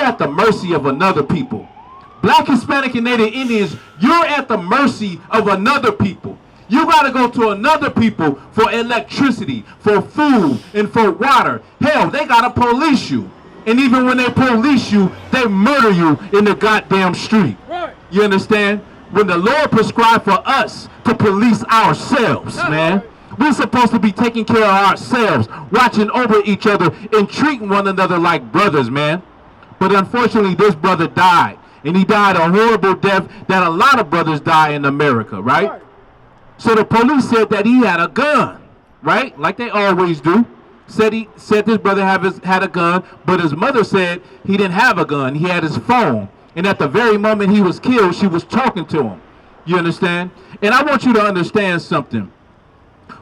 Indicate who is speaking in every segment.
Speaker 1: at the mercy of another people. Black, Hispanic, and Native Indians, you're at the mercy of another people. You got to go to another people for electricity, for food, and for water. Hell, they got to police you. And even when they police you, they murder you in the goddamn street. Right. You understand? When the Lord prescribed for us to police ourselves, man. We're supposed to be taking care of ourselves, watching over each other, and treating one another like brothers, man. But unfortunately, this brother died. And he died a horrible death that a lot of brothers die in America, right? So the police said that he had a gun, right? Like they always do. Said this brother had a gun, but his mother said he didn't have a gun. He had his phone. And at the very moment he was killed, she was talking to him. You understand? And I want you to understand something.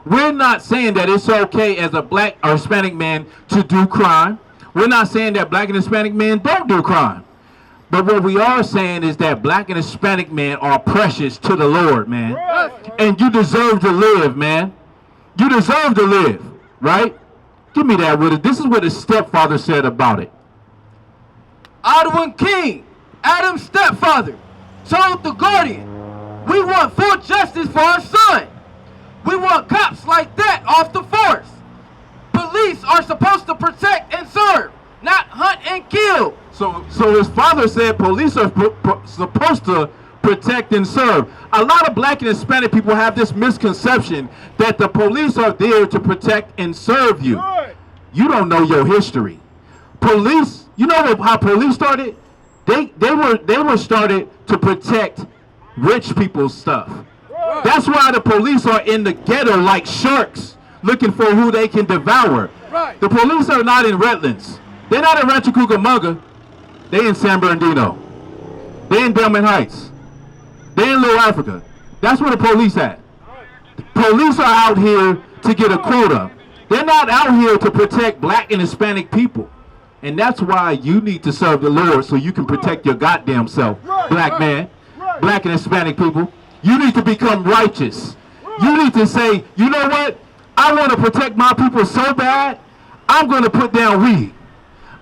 Speaker 1: We're not saying that it's okay as a black or Hispanic man to do crime. We're not saying that black and Hispanic men don't do crime. But what we are saying is that black and Hispanic men are precious to the Lord, man. Right. And you deserve to live, man. You deserve to live, right? Give me that with it. This is what his stepfather said about it.
Speaker 2: Edwin King, Adam's stepfather, told the Guardian, "We want full justice for our son. We want cops like that off the force. Police are supposed to protect and serve, not hunt and kill."
Speaker 1: So his father said police are supposed to protect and serve. A lot of black and Hispanic people have this misconception that the police are there to protect and serve you. Right. You don't know your history. Police, you know how police started? They were started to protect rich people's stuff. Right. That's why the police are in the ghetto like sharks, looking for who they can devour. Right. The police are not in Redlands. They're not in Rancho Cucamonga. They in San Bernardino. They in Delman Heights. They in Little Africa. That's where the police at. The police are out here to get a quota. They're not out here to protect black and Hispanic people. And that's why you need to serve the Lord so you can protect your goddamn self, black man, black and Hispanic people. You need to become righteous. You need to say, you know what? I want to protect my people so bad, I'm going to put down weed.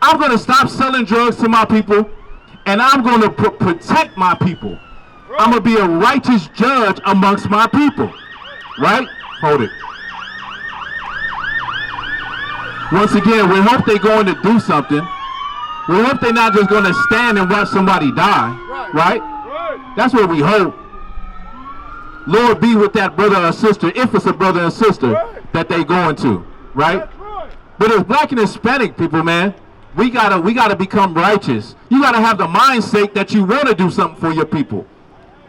Speaker 1: I'm going to stop selling drugs to my people, and I'm going to protect my people. I'm going to be a righteous judge amongst my people. Right? Hold it. Once again, we hope they're going to do something. We hope they're not just going to stand and watch somebody die. Right? That's what we hope. Lord, be with that brother or sister, if it's a brother or sister that they're going to. Right? But as black and Hispanic people, man, we gotta become righteous. You gotta have the mindset that you want to do something for your people.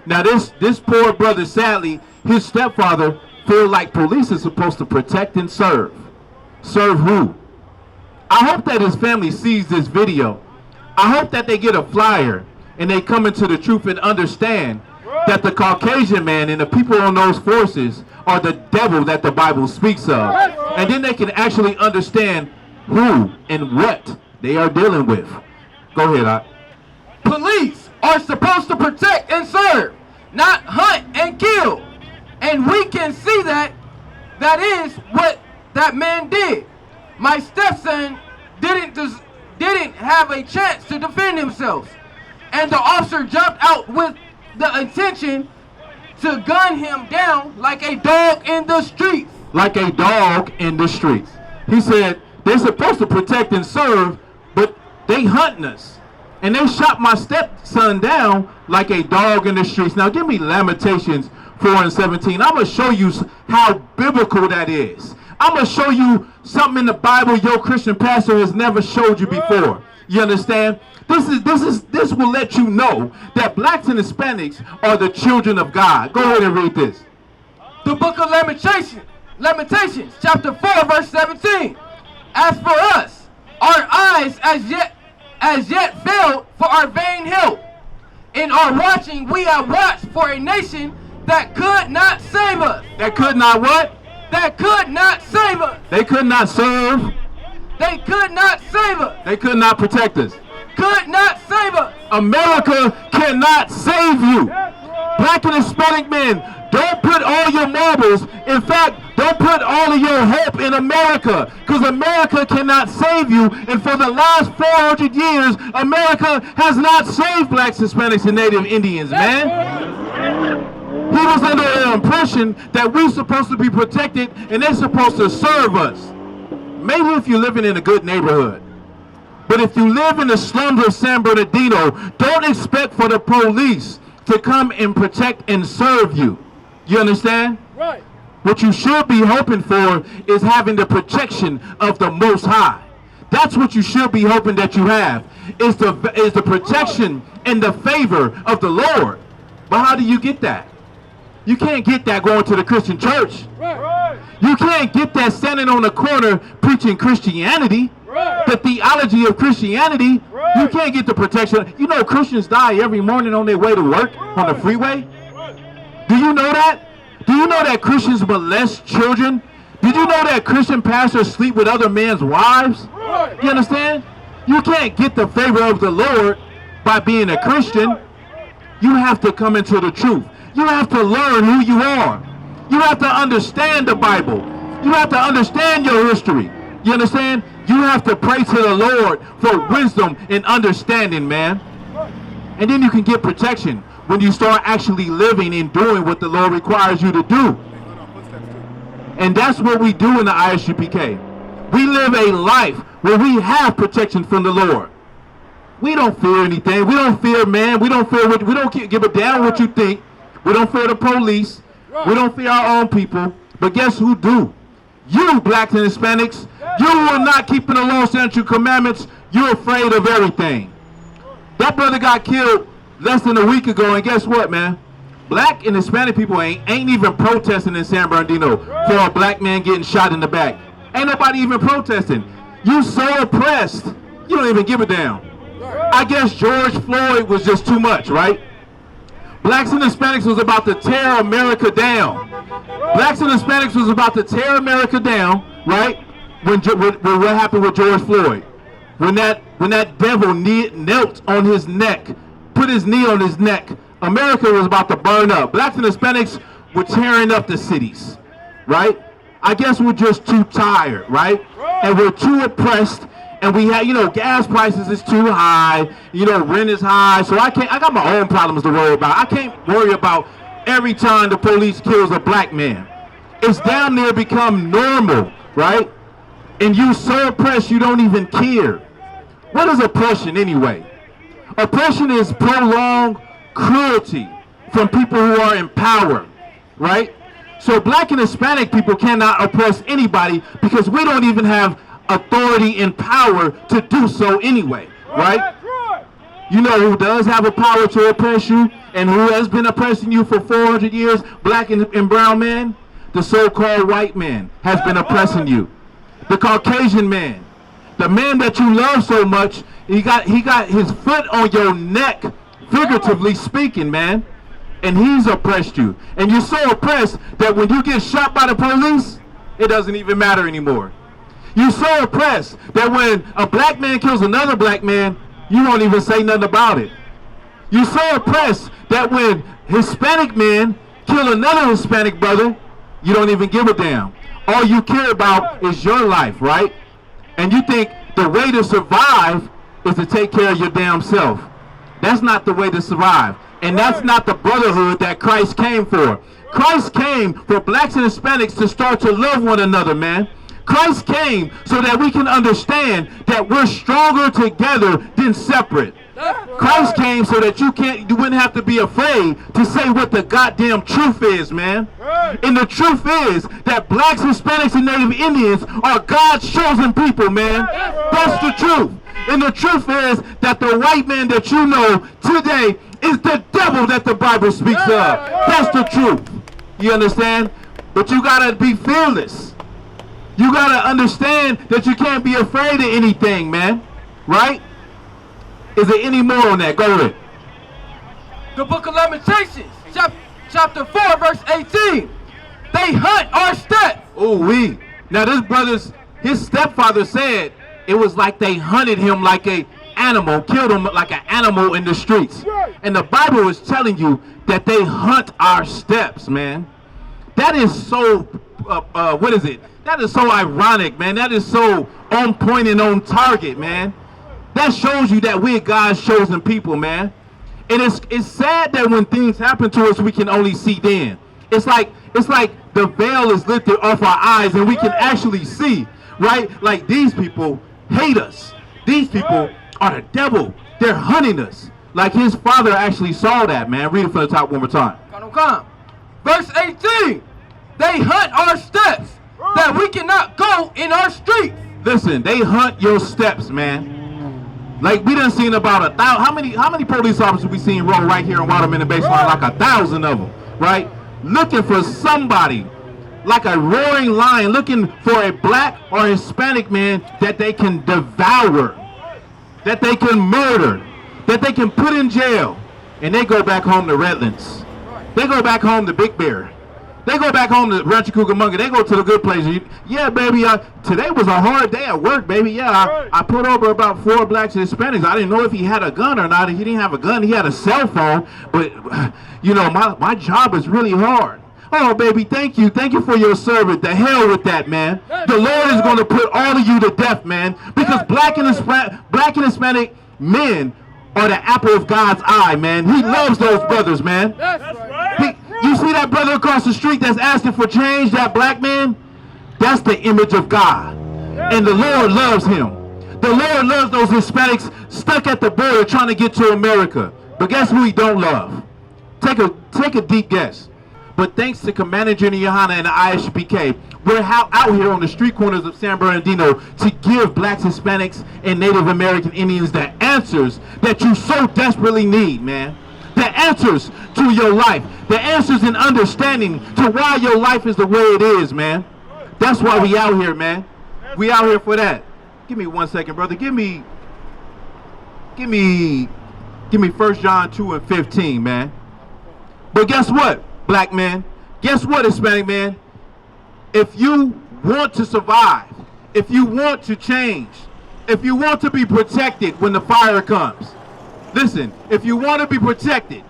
Speaker 1: Now this poor brother, sadly, his stepfather feel like police is supposed to protect and serve. Serve who? I hope that his family sees this video. I hope that they get a flyer and they come into the truth and understand that the Caucasian man and the people on those forces are the devil that the Bible speaks of. And then they can actually understand who and what they are dealing with. Go ahead, Ike.
Speaker 2: Police are supposed to protect and serve, not hunt and kill. And we can see that is what that man did. My stepson didn't have a chance to defend himself. And the officer jumped out with the intention to gun him down like a dog in the streets.
Speaker 1: Like a dog in the streets. He said they're supposed to protect and serve, but they hunting us. And they shot my stepson down like a dog in the streets. Now give me Lamentations 4:17. I'm going to show you how biblical that is. I'm going to show you something in the Bible your Christian pastor has never showed you before. You understand? This will let you know that blacks and Hispanics are the children of God. Go ahead and read this.
Speaker 2: The book of Lamentations, chapter 4, verse 17. As for us, our eyes as yet failed for our vain help. In our watching, we have watched for a nation that could not save us.
Speaker 1: That could not what?
Speaker 2: That could not save us.
Speaker 1: They could not serve.
Speaker 2: They could not save us.
Speaker 1: They could not protect us.
Speaker 2: Could not save us.
Speaker 1: America cannot save you. Black and Hispanic men, don't put all your marbles. In fact, Don't put all of your hope in America, because America cannot save you. And for the last 400 years, America has not saved blacks, Hispanics, and Native Indians, man. He was under the impression that we're supposed to be protected and they're supposed to serve us. Maybe if you're living in a good neighborhood. But if you live in the slums of San Bernardino, don't expect for the police to come and protect and serve you. You understand?
Speaker 2: Right.
Speaker 1: What you should be hoping for is having the protection of the Most High. That's what you should be hoping that you have, is the protection and the favor of the Lord. But how do you get that? You can't get that going to the Christian church.
Speaker 2: Right.
Speaker 1: You can't get that standing on the corner preaching Christianity.
Speaker 2: Right.
Speaker 1: The theology of Christianity.
Speaker 2: Right.
Speaker 1: You can't get the protection. You know Christians die every morning on their way to work on the freeway? Do you know that? Do you know that Christians molest children? Did you know that Christian pastors sleep with other men's wives?
Speaker 2: Right.
Speaker 1: You understand? You can't get the favor of the Lord by being a Christian. You have to come into the truth. You have to learn who you are. You have to understand the Bible. You have to understand your history. You understand? You have to pray to the Lord for wisdom and understanding, man. And then you can get protection when you start actually living and doing what the Lord requires you to do. And that's what we do in the I.S.U.P.K. We live a life where we have protection from the Lord. We don't fear anything. We don't fear man. We don't fear what, we don't give a damn what you think. We don't fear the police. We don't fear our own people. But guess who do? You, blacks and Hispanics, you are not keeping the law, statutes, and commandments. You're afraid of everything. That brother got killed less than a week ago, and guess what, man? Black and Hispanic people ain't even protesting in San Bernardino for a black man getting shot in the back. Ain't nobody even protesting. You so oppressed, you don't even give a damn. I guess George Floyd was just too much, right? Blacks and Hispanics was about to tear America down. Blacks and Hispanics was about to tear America down, right? When what happened with George Floyd. When that devil knelt on his neck, put his knee on his neck, America was about to burn up. Blacks and Hispanics were tearing up the cities, right? I guess we're just too tired, right? And we're too oppressed. And we have, you know, gas prices is too high, you know, rent is high, so I got my own problems to worry about. I can't worry about every time the police kills a black man. It's down there become normal, right? And you so oppressed you don't even care. What is oppression anyway? Oppression is prolonged cruelty from people who are in power, right? So black and Hispanic people cannot oppress anybody because we don't even have authority and power to do so anyway, right? You know who does have a power to oppress you and who has been oppressing you for 400 years? Black and brown men. The so-called white man has been oppressing you. The Caucasian man, the man that you love so much, he got his foot on your neck, figuratively speaking, man, and he's oppressed you. And you're so oppressed that when you get shot by the police, it doesn't even matter anymore. You're so oppressed that when a black man kills another black man, you won't even say nothing about it. You're so oppressed that when Hispanic men kill another Hispanic brother, you don't even give a damn. All you care about is your life, right? And you think the way to survive is to take care of your damn self. That's not the way to survive. And that's not the brotherhood that Christ came for. Christ came for blacks and Hispanics to start to love one another, man. Christ came so that we can understand that we're stronger together than separate. Christ came so that you wouldn't have to be afraid to say what the goddamn truth is, man. And the truth is that blacks, Hispanics, and Native Indians are God's chosen people, man. That's the truth. And the truth is that the white man that you know today is the devil that the Bible speaks of. That's the truth. You understand? But you gotta be fearless. You gotta understand that you can't be afraid of anything, man. Right? Is there any more on that? Go ahead.
Speaker 2: The book of Lamentations, chapter 4, verse 18. They hunt our steps.
Speaker 1: Oh, Now this his stepfather said it was like they hunted him like a animal, killed him like an animal in the streets. And the Bible is telling you that they hunt our steps, man. That is so what is it? That is so ironic, man. That is so on point and on target, man. That shows you that we're God's chosen people, man. And it's sad that when things happen to us, we can only see then. It's like the veil is lifted off our eyes and we can actually see, right? Like these people hate us. These people are the devil. They're hunting us. Like his father actually saw that, man. Read it from the top one more time.
Speaker 2: Come. Verse 18. They hunt our steps that we cannot go in our streets.
Speaker 1: Listen, they hunt your steps, man. Like we done seen about 1,000. How many police officers we seen roll right here in Waterman and Baseline? Like 1,000 of them, right? Looking for somebody, like a roaring lion, looking for a black or Hispanic man that they can devour, that they can murder, that they can put in jail, and they go back home to Redlands. They go back home to Big Bear. They go back home to Rancho Cucamonga. They go to the good places. Yeah, baby, today was a hard day at work, baby. Yeah, I put over about 4 blacks and Hispanics. I didn't know if he had a gun or not. He didn't have a gun. He had a cell phone. But, you know, my job is really hard. Oh, baby, thank you. Thank you for your service. The hell with that, man. The Lord is going to put all of you to death, man. Because black and Hispanic men are the apple of God's eye, man. He loves those brothers, man. You see that brother across the street that's asking for change, that black man? That's the image of God. And the Lord loves him. The Lord loves those Hispanics stuck at the border trying to get to America. But guess who he don't love? Take a deep guess. But thanks to Commander General YAHANNA and the I.S.U.P.K, we're out here on the street corners of San Bernardino to give blacks, Hispanics, and Native American Indians the answers that you so desperately need, man. The answers to your life. The answers and understanding to why your life is the way it is, man. That's why we out here, man. We out here for that. Give me 1 second, brother. Give me 1 John 2 and 15, man. But guess what, black man? Guess what, Hispanic man? If you want to survive, if you want to change, if you want to be protected when the fire comes, listen, if you want to be protected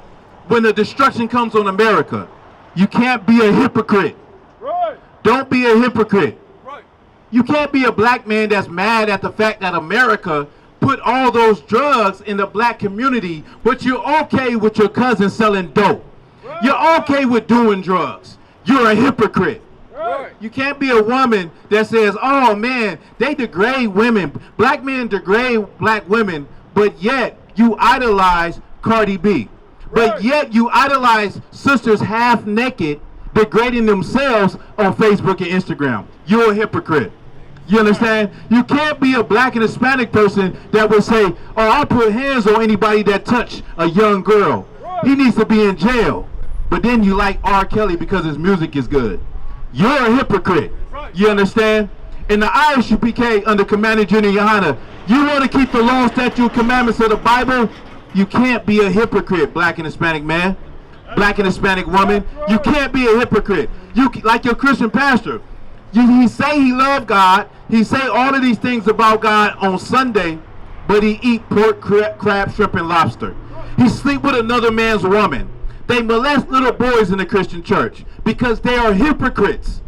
Speaker 1: when the destruction comes on America, you can't be a hypocrite. Right. Don't be a hypocrite. Right. You can't be a black man that's mad at the fact that America put all those drugs in the black community, but you're okay with your cousin selling dope. Right. You're okay with doing drugs. You're a hypocrite. Right. You can't be a woman that says, oh man, they degrade women. Black men degrade black women, but yet you idolize Cardi B. But yet you idolize sisters half naked, degrading themselves on Facebook and Instagram. You're a hypocrite. You understand? You can't be a black and Hispanic person that would say, oh, I'll put hands on anybody that touch a young girl. He needs to be in jail. But then you like R. Kelly because his music is good. You're a hypocrite. You understand? In the I.S.U.P.K under Commander General YAHANNA, you want to keep the law, statute, commandments of the Bible? You can't be a hypocrite, black and Hispanic man, black and Hispanic woman. You can't be a hypocrite. You, like your Christian pastor, he say he love God. He say all of these things about God on Sunday, but he eat pork, crab, shrimp, and lobster. He sleep with another man's woman. They molest little boys in the Christian church because they are hypocrites.